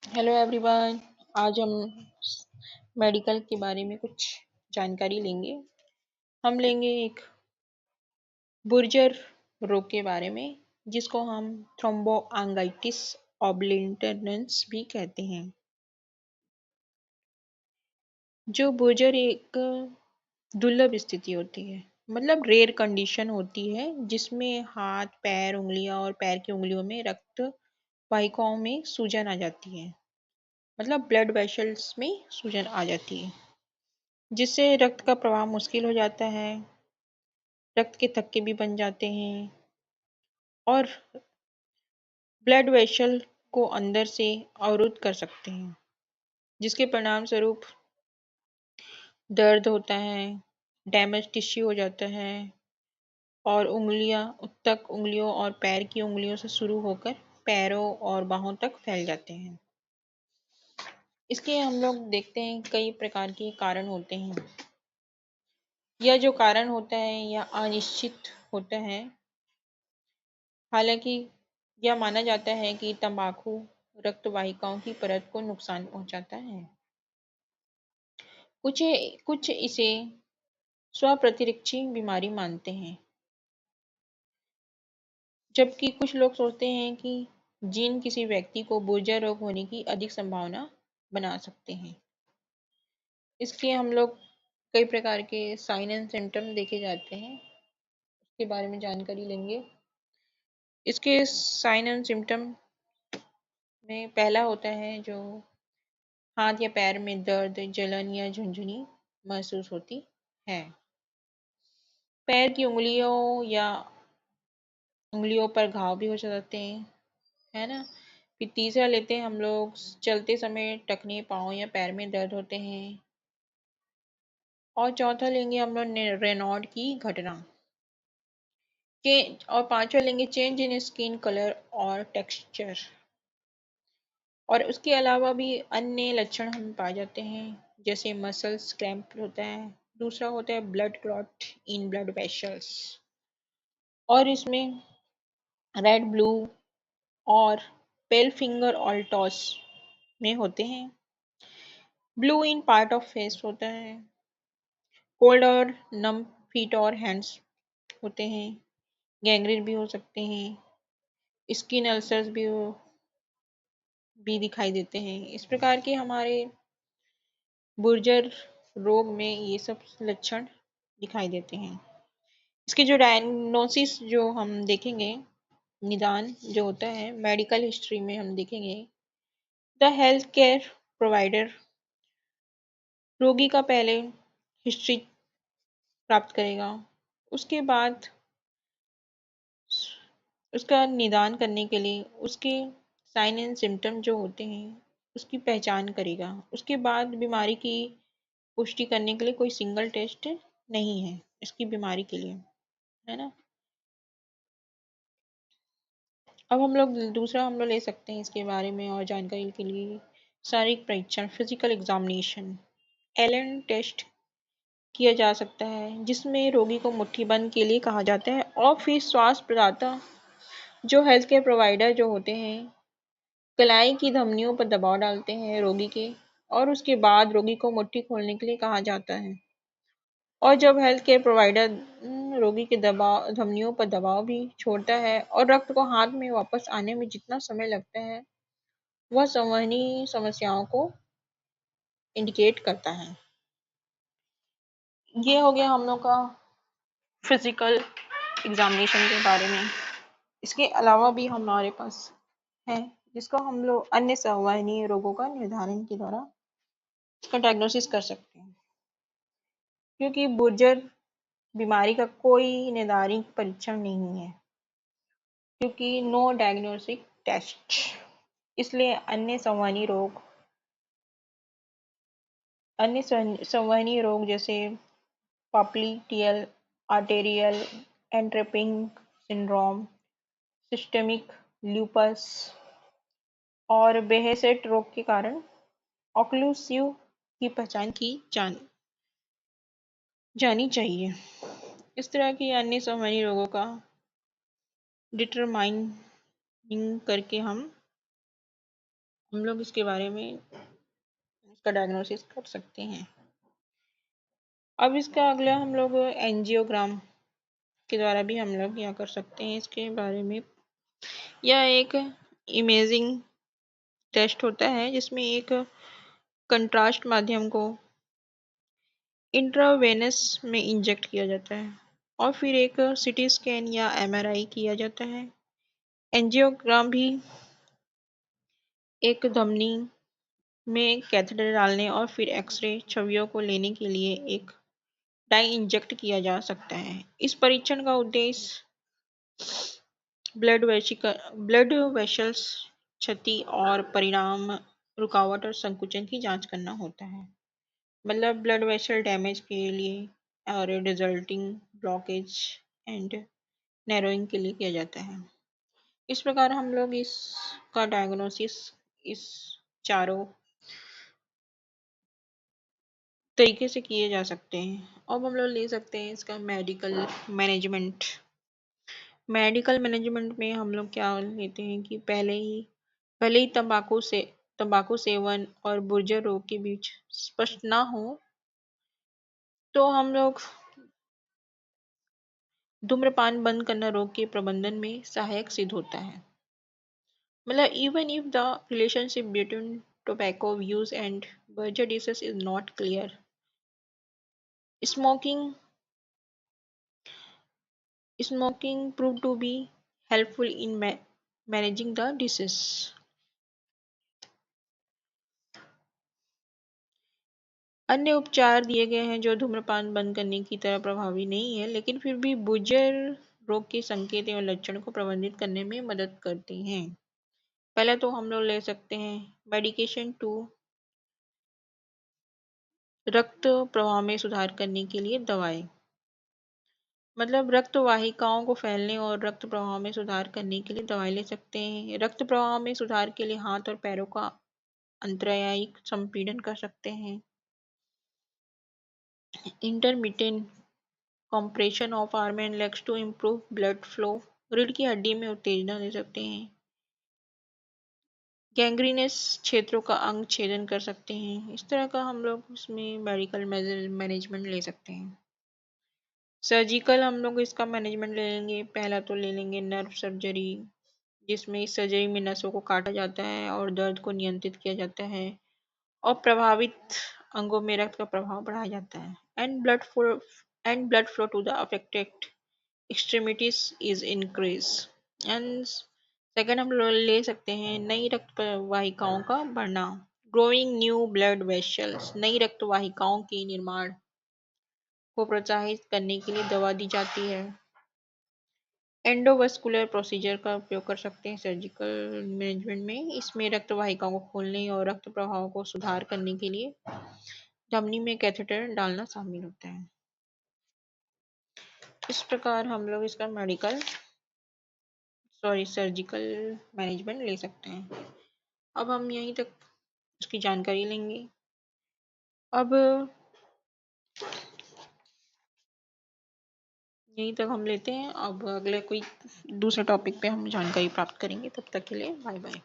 Hello everyone. आज हम medical के बारे में कुछ जानकारी लेंगे। हम लेंगे एक बुर्जर रोग के बारे में, जिसको हम थ्रोम्बोआंगाइटिस ऑब्लिटरेंस भी कहते हैं। जो बुर्जर एक दुर्लभ स्थिति होती है, मतलब रेयर कंडीशन होती है, जिसमें हाथ, पैर, उंगलियां और पैर की उंगलियों में रक्त वाहिकाओं में सूजन आ जाती है। मतलब ब्लड वेसल्स में सूजन आ जाती है, जिससे रक्त का प्रवाह मुश्किल हो जाता है। रक्त के थक्के भी बन जाते हैं और ब्लड वेसल को अंदर से अवरुद्ध कर सकते हैं, जिसके परिणाम स्वरूप दर्द होता है, डैमेज टिश्यू हो जाता है और उंगलियां उत्तक उंगलियों और पैर की उंगलियों से शुरू होकर पैरों और बाहों तक फैल जाते हैं। इसके हम लोग देखते हैं कई प्रकार के कारण होते हैं। यह जो कारण होता है यह अनिश्चित होता है। हालांकि यह माना जाता है कि तंबाकू रक्त वाहिकाओं की परत को नुकसान पहुंचाता है। कुछ कुछ इसे स्वप्रतिरक्षी बीमारी मानते हैं, जबकि कुछ लोग सोचते हैं कि जीन किसी व्यक्ति को बुर्जा रोग होने की अधिक संभावना बना सकते हैं। इसके हम लोग कई प्रकार के साइन एंड सिम्टम देखे जाते हैं, उसके बारे में जानकारी लेंगे। इसके साइन एंड सिम्टम में पहला होता है जो हाथ या पैर में दर्द, जलन या झुंझुनी महसूस होती है। पैर की उंगलियों या उंगलियों पर घाव भी हो जाते हैं, है ना। फिर तीसरा लेते हैं हम लोग, चलते समय टखने पाँव या पैर में दर्द होते हैं। और चौथा लेंगे हम लोग रेनॉल्ड की घटना और पांचवा लेंगे चेंज इन स्किन कलर और टेक्सचर। और उसके अलावा भी अन्य लक्षण हम पाए जाते हैं, जैसे मसल्स क्रैम्प होता है। दूसरा होता है blood clot in blood vessels, और इसमें रेड, ब्लू और पेल फिंगर ऑल्टोस में होते हैं। Blue in part of face होता है। कोल्ड और नम फीट और हैंड्स होते हैं। गैंग्रीन भी हो सकते हैं। स्किन अल्सर्स भी दिखाई देते हैं। इस प्रकार के हमारे बुर्जर रोग में ये सब लक्षण दिखाई देते हैं। इसके जो डायग्नोसिस जो हम देखेंगे, निदान जो होता है मेडिकल हिस्ट्री में हम देखेंगे, द हेल्थ केयर प्रोवाइडर रोगी का पहले हिस्ट्री प्राप्त करेगा। उसके बाद उसका निदान करने के लिए उसके साइन एंड सिम्टम जो होते हैं उसकी पहचान करेगा। उसके बाद बीमारी की पुष्टि करने के लिए कोई सिंगल टेस्ट नहीं है इसकी बीमारी के लिए, है ना। अब हम लोग ले सकते हैं इसके बारे में और जानकारी के लिए शारीरिक परीक्षण, फिजिकल एग्जामिनेशन, एलन टेस्ट किया जा सकता है, जिसमें रोगी को मुट्ठी बंद के लिए कहा जाता है। और फिर स्वास्थ्य प्रदाता जो हेल्थ केयर प्रोवाइडर जो होते हैं कलाई की धमनियों पर दबाव डालते हैं रोगी के, और उसके बाद रोगी को मुट्ठी खोलने के लिए कहा जाता है। और जब हेल्थ केयर प्रोवाइडर रोगी के दबाव धमनियों पर दबाव भी छोड़ता है और रक्त को हाथ में वापस आने में जितना समय लगता है वह संवहनी समस्याओं को इंडिकेट करता है। ये हो गया हम लोग का फिजिकल एग्जामिनेशन के बारे में। इसके अलावा भी हमारे पास है, जिसको हम लोग अन्य संवहनी रोगों का निर्धारण के द्वारा इसका डायग्नोसिस कर सकते हैं। क्योंकि बुर्जर बीमारी का कोई निर्धारित परीक्षण नहीं है, क्योंकि नो डायग्नोस्टिक टेस्ट, इसलिए अन्य संवहनी रोग जैसे popliteal arterial atrophic syndrome, systemic lupus और बेहेसेट रोग के कारण ऑक्लूसिव की पहचान की जानी चाहिए। इस तरह की अन्य संवहनी रोगों का डिटरमाइनिंग करके हम हम लोग इसके बारे में इसका डायग्नोसिस कर सकते हैं। अब इसका अगला हम लोग एंजियोग्राम के द्वारा भी हम लोग क्या कर सकते हैं इसके बारे में। यह एक इमेजिंग टेस्ट होता है जिसमें एक कंट्रास्ट माध्यम को इंट्रावेनस में इंजेक्ट किया जाता है और फिर एक सीटी स्कैन या एमआरआई किया जाता है। एंजियोग्राम भी एक धमनी में कैथेटर डालने और फिर एक्सरे छवियों को लेने के लिए एक डाई इंजेक्ट किया जा सकता है। इस परीक्षण का उद्देश्य ब्लड वेसल्स क्षति और परिणाम रुकावट और संकुचन की जांच करना होता है। मतलब ब्लड वेसल डैमेज के लिए और रिजल्टिंग ब्लॉकेज एंड नैरोइंग के लिए किया जाता है। इस प्रकार हम लोग इसका डायग्नोसिस इस चारों तरीके से किए जा सकते हैं। अब हम लोग ले सकते हैं इसका मेडिकल मैनेजमेंट। मेडिकल मैनेजमेंट में हम लोग क्या लेते हैं कि पहले ही तंबाकू सेवन और गुर्जर रोग के बीच स्पष्ट ना हो तो हम लोग धूम्रपान बंद करना रोग के प्रबंधन में सहायक सिद्ध होता है। मतलब even if the relationship between tobacco use and Berger disease is not clear, smoking proved to be helpful in managing the disease. अन्य उपचार दिए गए हैं जो धूम्रपान बंद करने की तरह प्रभावी नहीं है लेकिन फिर भी बुर्जर रोग के संकेत एवं लक्षण को प्रबंधित करने में मदद करते हैं। पहले तो हम लोग ले सकते हैं मेडिकेशन टू रक्त प्रवाह में सुधार करने के लिए दवाएं। मतलब रक्त वाहिकाओं को फैलने और रक्त प्रवाह में सुधार करने के लिए दवाएं ले सकते हैं। रक्त प्रवाह में सुधार के लिए हाथ और पैरों का अंतरायिक संपीड़न कर सकते हैं। Intermittent compression of arm and legs to improve blood flow. रीढ़ की हड्डी में उत्तेजना दे सकते हैं। गैंग्रीनस क्षेत्रों का अंग छेदन कर सकते हैं। इस तरह का हम लोग इसमें मेडिकल मैनेजमेंट ले सकते हैं। सर्जिकल हम लोग इसका मैनेजमेंट ले लेंगे। पहला तो ले लेंगे नर्व सर्जरी जिसमें इस सर्जरी में नसों को काटा जाता है और दर्द को नियंत्रित किया जाता है और प्रभावित अंगों में रक्त का प्रवाह बढ़ाया जाता है and blood flow to the affected extremities is increase. And second हम लोग ले सकते हैं नई रक्त वाहिकाओं का बढ़ना। Growing new blood vessels. नई रक्त वाहिकाओं के निर्माण को प्रोत्साहित करने के लिए दवा दी जाती है। एंडोवास्कुलर प्रोसीजर का उपयोग कर सकते हैं सर्जिकल मैनेजमेंट में। इसमें रक्त वाहिकाओं को खोलने और रक्त प्रवाह को सुधार करने के लिए धमनी में कैथेटर डालना शामिल होता है। इस प्रकार हम लोग इसका सर्जिकल मैनेजमेंट ले सकते हैं। अब हम यहीं तक उसकी जानकारी लेंगे। अब यहीं तक हम लेते हैं। अब अगले कोई दूसरे टॉपिक पे हम जानकारी प्राप्त करेंगे। तब तक के लिए बाय बाय।